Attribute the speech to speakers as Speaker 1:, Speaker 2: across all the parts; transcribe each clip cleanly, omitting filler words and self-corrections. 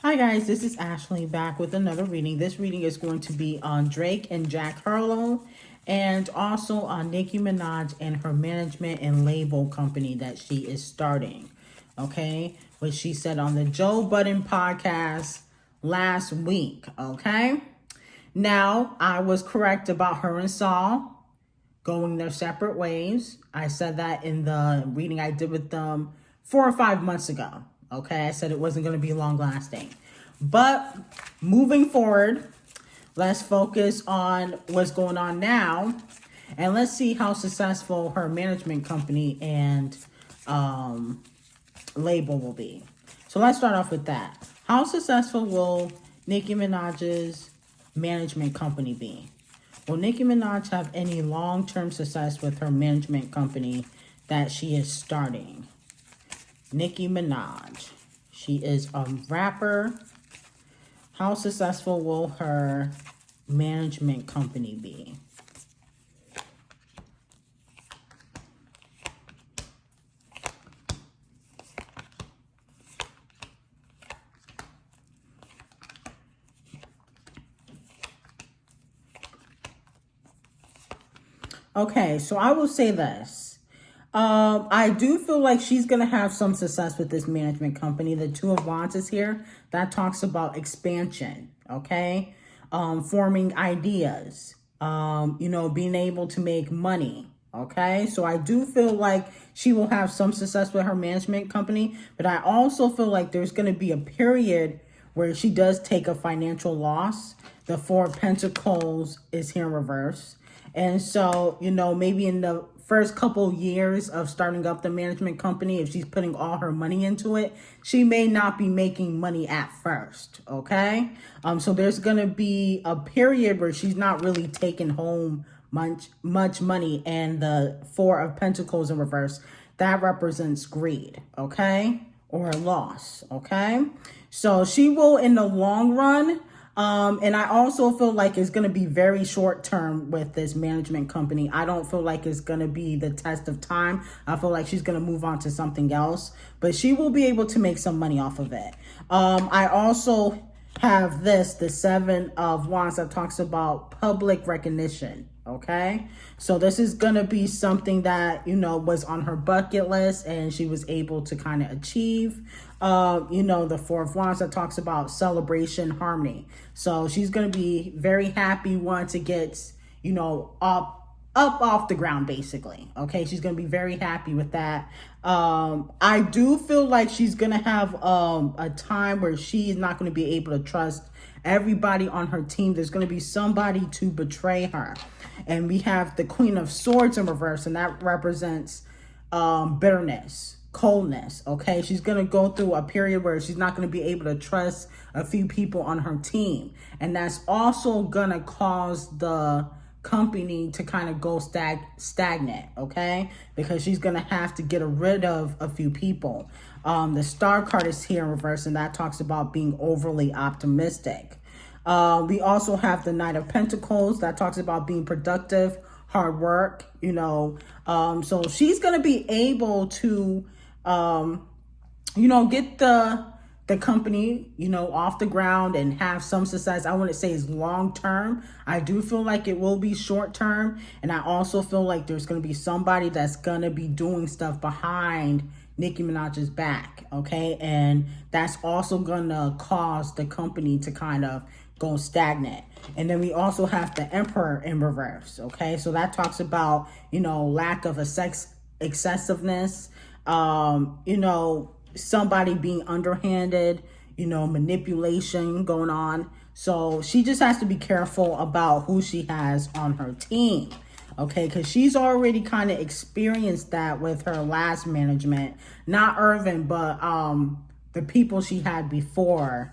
Speaker 1: Hi guys, this is Ashley back with another reading. This reading is going to be on Drake and Jack Harlow and also on Nicki Minaj and her management and label company that she is starting. Okay, which she said on the Joe Budden podcast last week. Okay, now I was correct about her and Saul going their separate ways. I said that in the reading I did with them 4 or 5 months ago. Okay, I said it wasn't going to be long lasting. But moving forward, let's focus on what's going on now. And let's see how successful her management company and label will be. So let's start off with that. How successful will Nicki Minaj's management company be? Will Nicki Minaj have any long-term success with her management company that she is starting? Nicki Minaj. She is a rapper. How successful will her management company be? Okay, so I will say this. I do feel like she's going to have some success with this management company. The Two of Wands is here. That talks about expansion, okay? Forming ideas, being able to make money, okay? So I do feel like she will have some success with her management company, but I also feel like there's going to be a period where she does take a financial loss. The Four of Pentacles is here in reverse. And so, maybe in the first couple years of starting up the management company, if she's putting all her money into it, she may not be making money at first, okay? So there's going to be a period where she's not really taking home much money. And the Four of Pentacles in reverse, that represents greed, okay? Or a loss, okay? So she will, in the long run, and I also feel like it's going to be very short term with this management company. I don't feel like it's going to be the test of time. I feel like she's going to move on to something else, but she will be able to make some money off of it. I also have the Seven of Wands that talks about public recognition. Okay, so this is gonna be something that was on her bucket list and she was able to kind of achieve. The Four of Wands that talks about celebration, harmony. So she's gonna be very happy once it gets up off the ground, basically. Okay, she's gonna be very happy with that. I do feel like she's gonna have a time where she's not gonna be able to trust everybody on her team. There's going to be somebody to betray her. And we have the Queen of Swords in reverse, and that represents bitterness, coldness, okay? She's going to go through a period where she's not going to be able to trust a few people on her team. And that's also going to cause the company to kind of go stagnant, okay? Because she's going to have to get rid of a few people. The Star card is here in reverse, and that talks about being overly optimistic. We also have the Knight of Pentacles that talks about being productive, hard work, so she's going to be able to, get the company, off the ground and have some success. I wouldn't say it's long term. I do feel like it will be short term. And I also feel like there's going to be somebody that's going to be doing stuff behind Nicki Minaj's back, okay? And that's also going to cause the company to kind of go stagnant. And then we also have the Emperor in reverse, okay? So that talks about, lack of excessiveness, somebody being underhanded, manipulation going on. So she just has to be careful about who she has on her team. Okay, because she's already kind of experienced that with her last management. Not Irvin, but the people she had before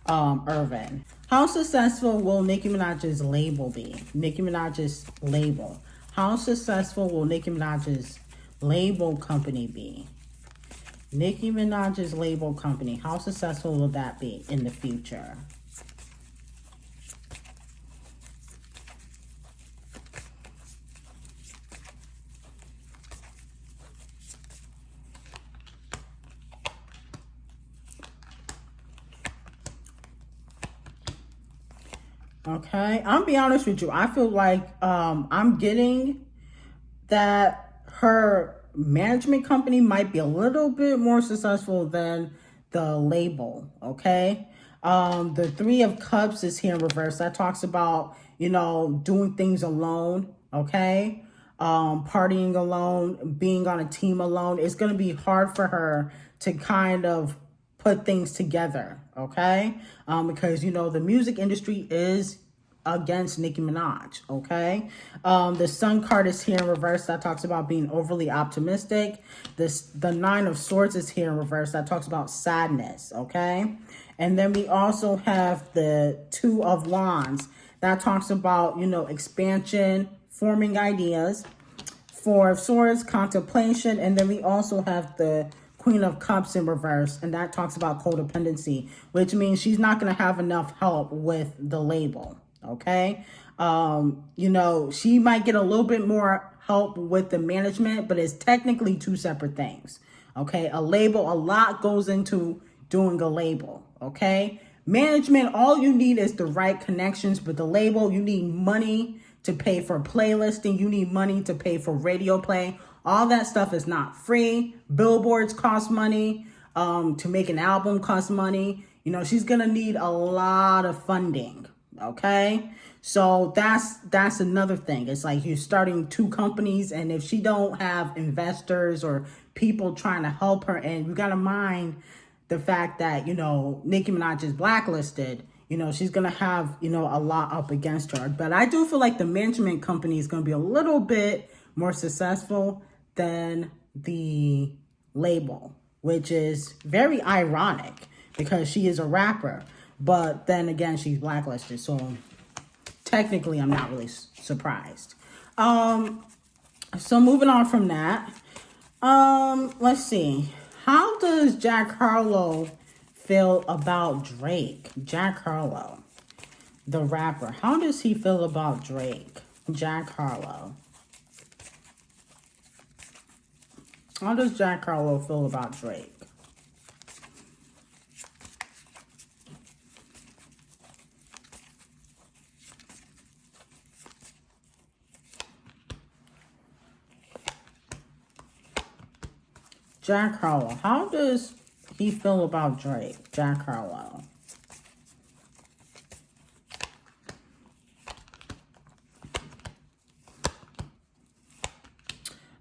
Speaker 1: Irvin. How successful will Nicki Minaj's label be? Nicki Minaj's label. How successful will Nicki Minaj's label company be? Nicki Minaj's label company. How successful will that be in the future? Okay, I'll be honest with you. I feel like I'm getting that her management company might be a little bit more successful than the label. Okay, the Three of Cups is here in reverse. That talks about, you know, doing things alone. Okay, partying alone, being on a team alone. It's going to be hard for her to kind of put things together. Okay, because, you know, the music industry is against Nicki Minaj, okay? The Sun card is here in reverse. That talks about being overly optimistic. The Nine of Swords is here in reverse. That talks about sadness, okay? And then we also have the Two of Wands. That talks about, you know, expansion, forming ideas. Four of Swords, contemplation. And then we also have the Queen of Cups in reverse, and that talks about codependency, which means she's not going to have enough help with the label. Okay. You know, she might get a little bit more help with the management, but it's technically two separate things. Okay. A label, a lot goes into doing a label. Okay. Management, all you need is the right connections, but the label, you need money to pay for playlisting. You need money to pay for radio play. All that stuff is not free. Billboards cost money. To make an album costs money. You know, she's going to need a lot of funding. Okay, so that's another thing. It's like you're starting two companies, and if she don't have investors or people trying to help her, and you got to mind the fact that, you know, Nicki Minaj is blacklisted, you know, she's gonna have, you know, a lot up against her. But I do feel like the management company is gonna be a little bit more successful than the label, which is very ironic because she is a rapper. But then again, she's blacklisted. So technically, I'm not really surprised. So moving on from that. Let's see. How does Jack Harlow feel about Drake? Jack Harlow, the rapper. How does he feel about Drake? Jack Harlow. How does Jack Harlow feel about Drake? Jack Harlow. How does he feel about Drake? Jack Harlow.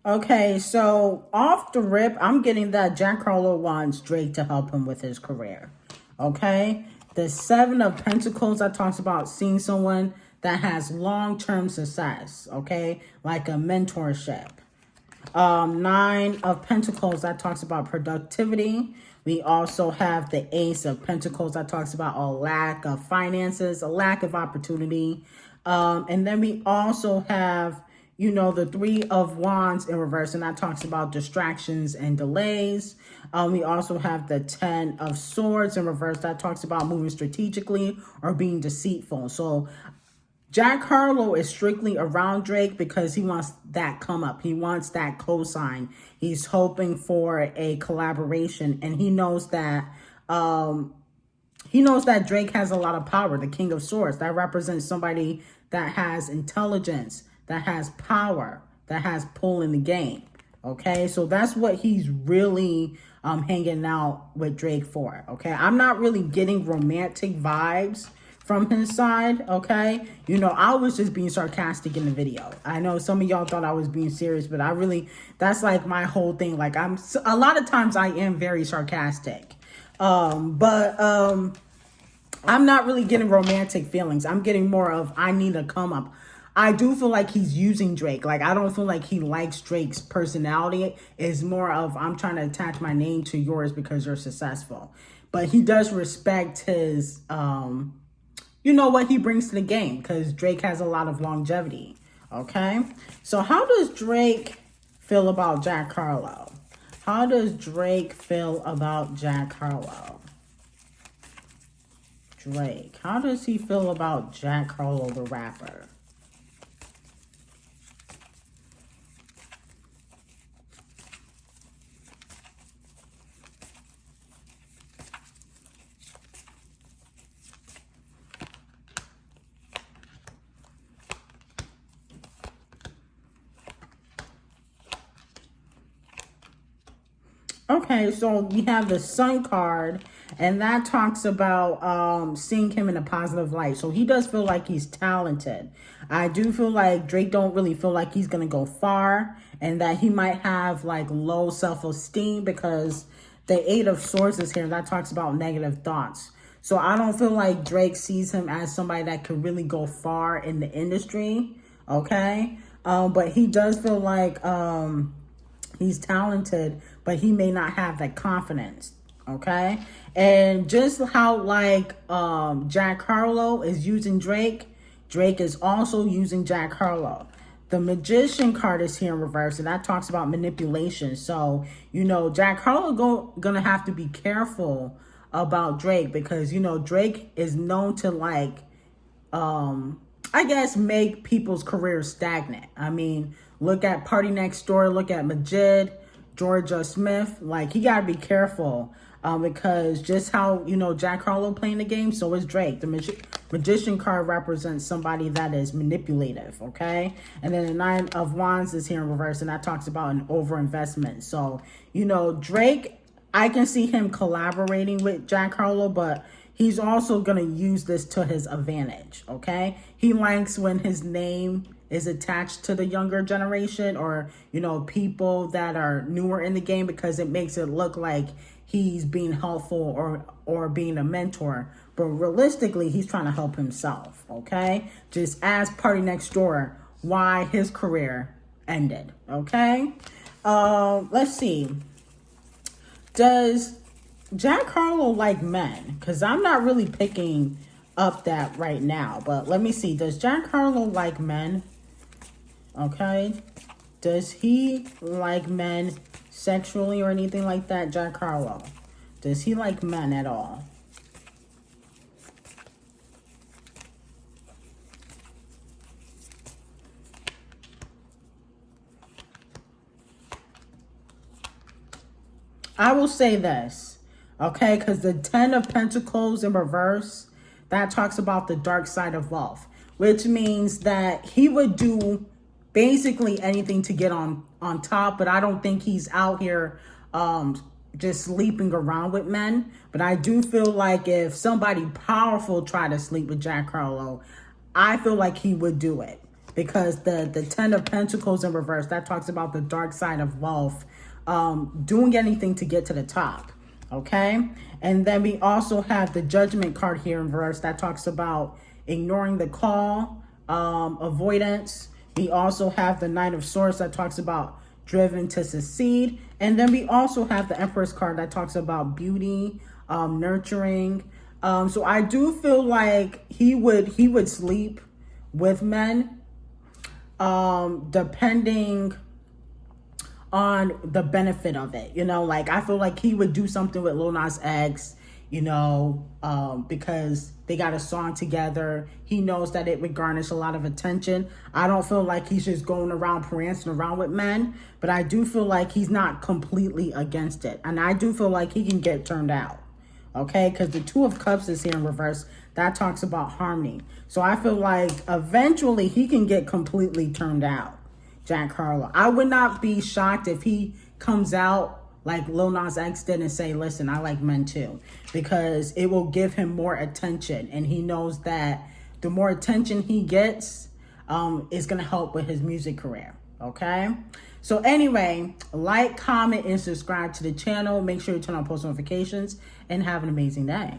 Speaker 1: Okay, so off the rip, I'm getting that Jack Harlow wants Drake to help him with his career. Okay? The Seven of Pentacles, that talks about seeing someone that has long-term success. Okay? Like a mentorship. Nine of Pentacles, that talks about productivity. We also have the Ace of Pentacles, that talks about a lack of finances, a lack of opportunity. And then we also have, you know, the Three of Wands in reverse, and that talks about distractions and delays. We also have the Ten of Swords in reverse, that talks about moving strategically or being deceitful. So Jack Harlow is strictly around Drake because he wants that come up. He wants that cosign. He's hoping for a collaboration, and he knows that Drake has a lot of power. The King of Swords, that represents somebody that has intelligence, that has power, that has pull in the game. Okay, so that's what he's really hanging out with Drake for. Okay, I'm not really getting romantic vibes from his side, okay? You know, I was just being sarcastic in the video. I know some of y'all thought I was being serious, but that's like my whole thing. Like, a lot of times I am very sarcastic. I'm not really getting romantic feelings. I'm getting more of, I need to come up. I do feel like he's using Drake. Like, I don't feel like he likes Drake's personality. It's more of, I'm trying to attach my name to yours because you're successful. But he does respect his, you know, what he brings to the game, because Drake has a lot of longevity. Okay, so how does Drake feel about Jack Harlow? How does Drake feel about Jack Harlow? Drake, how does he feel about Jack Harlow, the rapper? Okay, so we have the Sun card, and that talks about seeing him in a positive light. So he does feel like he's talented. I do feel like Drake don't really feel like he's gonna go far, and that he might have like low self-esteem because the Eight of Swords is here. That talks about negative thoughts. So I don't feel like Drake sees him as somebody that could really go far in the industry. Okay, but he does feel like he's talented, but he may not have that confidence. Okay, and just how like Jack Harlow is using Drake, Drake is also using Jack Harlow. The Magician card is here in reverse, and that talks about manipulation. So, you know, Jack Harlow gonna have to be careful about Drake because, you know, Drake is known to like, I guess, make people's careers stagnant. I mean, look at Party Next Door, look at Majid, Georgia Smith. Like, he got to be careful because just how, you know, Jack Harlow playing the game, so is Drake. The Magician card represents somebody that is manipulative, okay? And then the Nine of Wands is here in reverse, and that talks about an overinvestment. So, you know, Drake, I can see him collaborating with Jack Harlow, but he's also going to use this to his advantage, okay? He likes when his name is attached to the younger generation or, you know, people that are newer in the game because it makes it look like he's being helpful or being a mentor. But realistically, he's trying to help himself, okay? Just as Party Next Door, why his career ended, okay? Let's see. Does Jack Harlow like men? Because I'm not really picking up that right now. But let me see. Does Jack Harlow like men? Okay. Does he like men sexually or anything like that? Jack Harlow. Does he like men at all? I will say this, okay, because the Ten of Pentacles in reverse, that talks about the dark side of wealth, which means that he would do basically anything to get on top, but I don't think he's out here just sleeping around with men. But I do feel like if somebody powerful tried to sleep with Jack Harlow, I feel like he would do it because the Ten of Pentacles in reverse, that talks about the dark side of wealth, doing anything to get to the top, okay? And then we also have the Judgment card here in reverse that talks about ignoring the call, avoidance. We also have the Knight of Swords that talks about driven to succeed. And then we also have the Empress card that talks about beauty, nurturing. So I do feel like he would sleep with men, depending on the benefit of it, you know, like I feel like he would do something with Lil Nas X, you know, because they got a song together. He knows that it would garnish a lot of attention. I don't feel like he's just going around prancing around with men, but I do feel like he's not completely against it. And I do feel like he can get turned out, okay? Because the Two of Cups is here in reverse. That talks about harmony. So I feel like eventually he can get completely turned out, Jack Harlow. I would not be shocked if he comes out like Lil Nas X did and say, listen, I like men too, because it will give him more attention. And he knows that the more attention he gets is going to help with his music career. Okay. So anyway, like, comment, and subscribe to the channel. Make sure you turn on post notifications and have an amazing day.